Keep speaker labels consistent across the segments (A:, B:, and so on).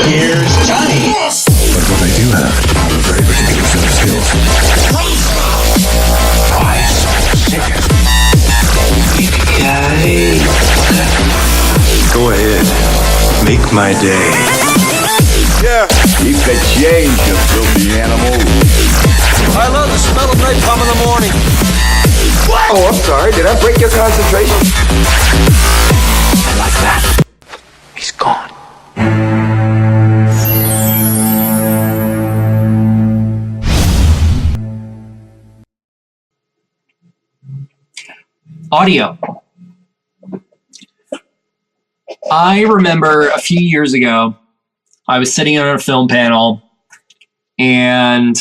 A: Here's Johnny.
B: But what I do have are a very particular set of skills.
C: Go ahead. Make my day.
D: Yeah.
E: Keep the change, you filthy animal.
D: I love the smell of napalm in the morning.
E: What? Oh, I'm sorry. Did I break your concentration?
C: And like that, he's gone.
F: Audio. I remember a few years ago, I was sitting on a film panel, and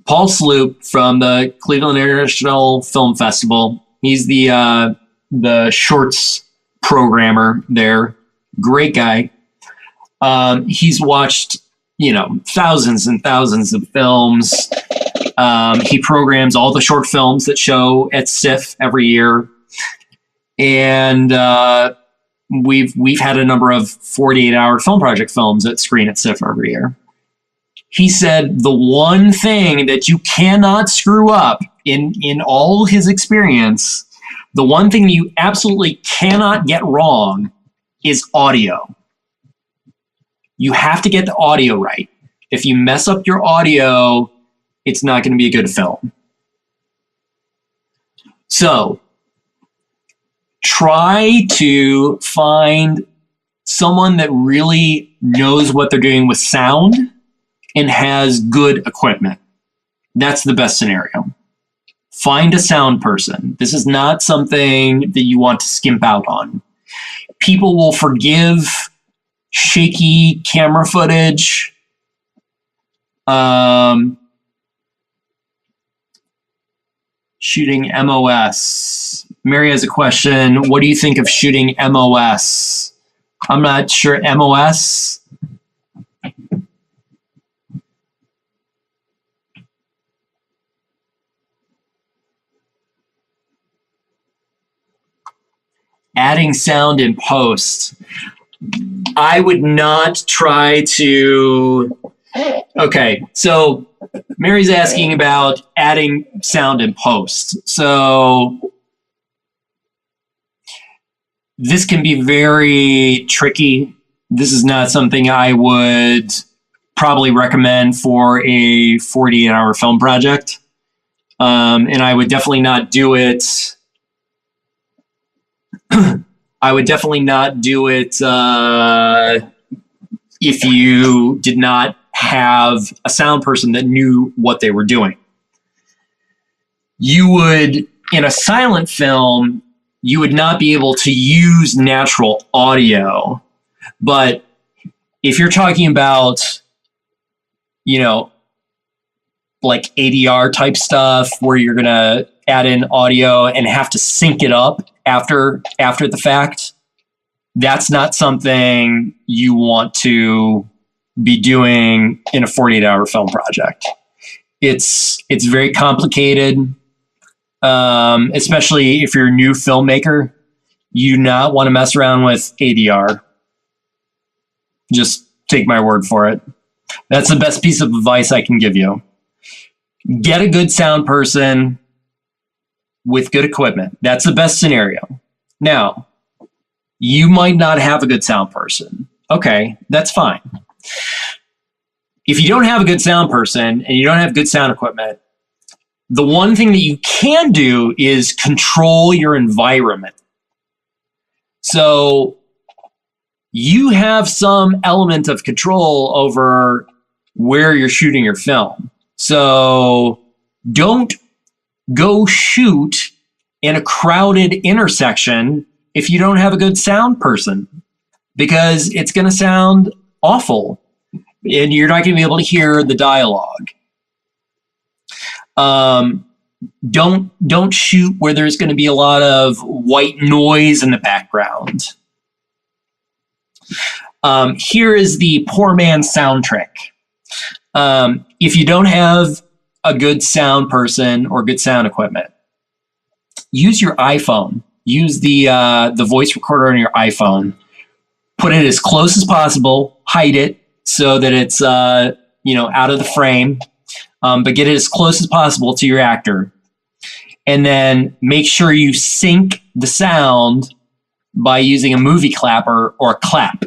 F: Paul Sloop from the Cleveland International Film Festival, he's the shorts programmer there, great guy. He's watched, thousands and thousands of films. He programs all the short films that show at SIFF every year. And we've had a number of 48-hour film project films that screen at SIFF every year. He said the one thing that you cannot screw up in all his experience, the one thing you absolutely cannot get wrong is audio. You have to get the audio right. If you mess up your audio, it's not going to be a good film. So try to find someone that really knows what they're doing with sound and has good equipment. That's the best scenario. Find a sound person. This is not something that you want to skimp out on. People will forgive shaky camera footage. Shooting MOS. Mary has a question. What do you think of shooting MOS? I'm not sure. MOS? Adding sound in post. I would not try to... Okay, so Mary's asking about adding sound in post. So this can be very tricky. This is not something I would probably recommend for a 48-hour film project. And I would definitely not do it. I would definitely not do it if you did not have a sound person that knew what they were doing. You would, in a silent film, you would not be able to use natural audio. But if you're talking about, like ADR type stuff where you're going to add in audio and have to sync it up after the fact, that's not something you want to be doing in a 48-hour film project. It's very complicated, especially if you're a new filmmaker. You do not want to mess around with ADR. Just take my word for it. That's the best piece of advice I can give you. Get a good sound person with good equipment. That's the best scenario. Now, you might not have a good sound person. Okay, that's fine. If you don't have a good sound person and you don't have good sound equipment, the one thing that you can do is control your environment. So you have some element of control over where you're shooting your film. So don't go shoot in a crowded intersection if you don't have a good sound person, because it's going to sound awful and you're not going to be able to hear the dialogue. Don't shoot where there's going to be a lot of white noise in the background. Here is the poor man's sound trick. If you don't have a good sound person or good sound equipment, use your iPhone. Use the voice recorder on your iPhone. put it as close as possible, hide it so that it's, out of the frame, but get it as close as possible to your actor. And then make sure you sync the sound by using a movie clapper or a clap,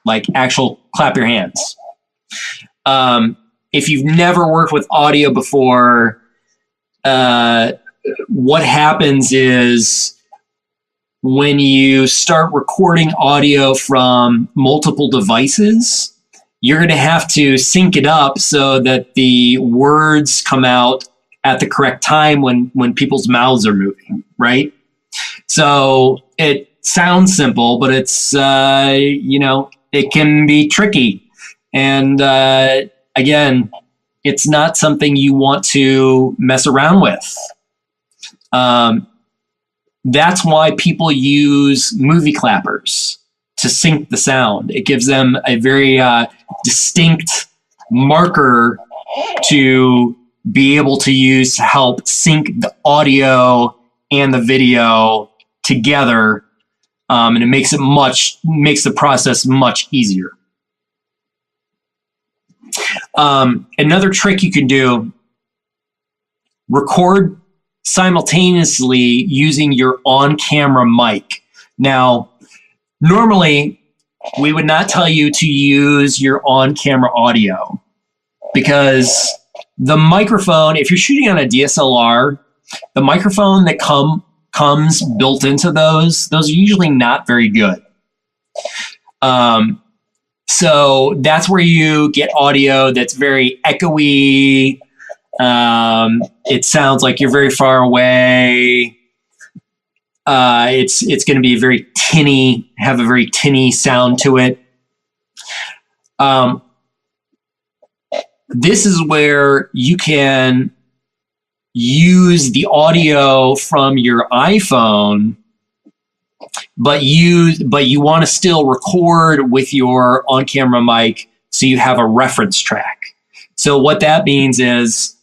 F: like actual clap your hands. If you've never worked with audio before, what happens is when you start recording audio from multiple devices, you're going to have to sync it up so that the words come out at the correct time when people's mouths are moving, right? So it sounds simple, but it's, it can be tricky. And again, it's not something you want to mess around with. That's why people use movie clappers to sync the sound. It gives them a very distinct marker to be able to use to help sync the audio and the video together, and it makes the process much easier. Another trick you can do: record simultaneously using your on-camera mic. Now, normally we would not tell you to use your on-camera audio because the microphone, if you're shooting on a DSLR, the microphone that comes built into those are usually not very good. So that's where you get audio that's very echoey. It sounds like you're very far away. It's going to be very tinny, have a very tinny sound to it. This is where you can use the audio from your iPhone, but you want to still record with your on-camera mic so you have a reference track. So what that means is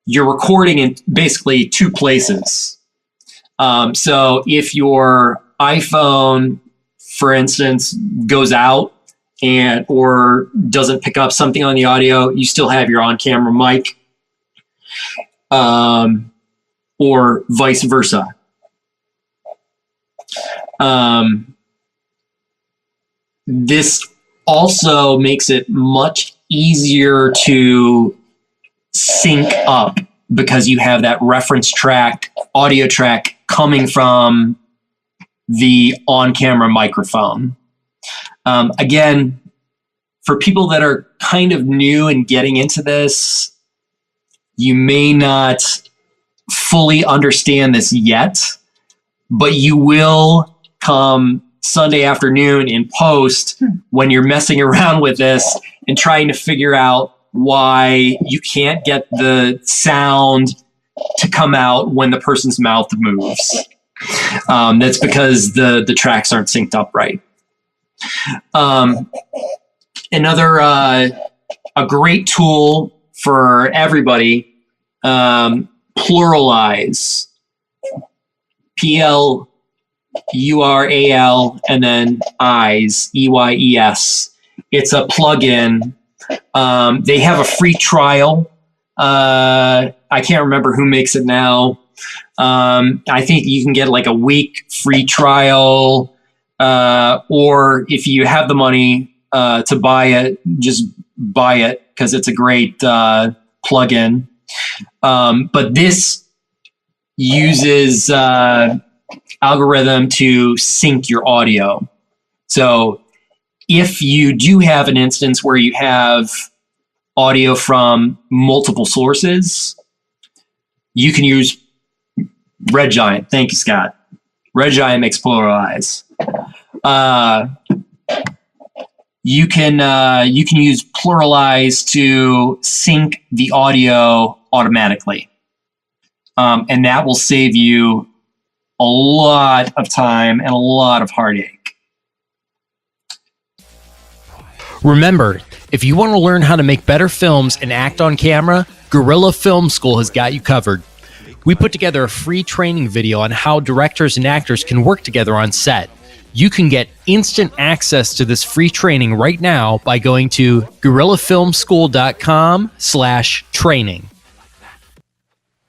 F: you're recording in basically two places. So if your iPhone, for instance, goes out or doesn't pick up something on the audio, you still have your on-camera mic, or vice versa. This also makes it much easier to sync up because you have that reference track, audio track coming from the on-camera microphone. Again, for people that are kind of new and getting into this, you may not fully understand this yet, but you will come Sunday afternoon in post when you're messing around with this and trying to figure out why you can't get the sound to come out when the person's mouth moves. That's because the tracks aren't synced up right. Another a great tool for everybody, Pluralize. Plural and then eyes, EYES. It's a plugin. They have a free trial. I can't remember who makes it now. I think you can get like a week free trial, or if you have the money to buy it, just buy it because it's a great plugin. But this uses algorithm to sync your audio. So if you do have an instance where you have audio from multiple sources, you can use Red Giant. Thank you, Scott. Red Giant makes Pluralize. You can use Pluralize to sync the audio automatically, and that will save you a lot of time and a lot of heartache.
G: Remember, if you want to learn how to make better films and act on camera, Guerrilla Film School has got you covered. We put together a free training video on how directors and actors can work together on set. You can get instant access to this free training right now by going to gorillafilmschool.com/training.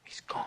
C: He's gone.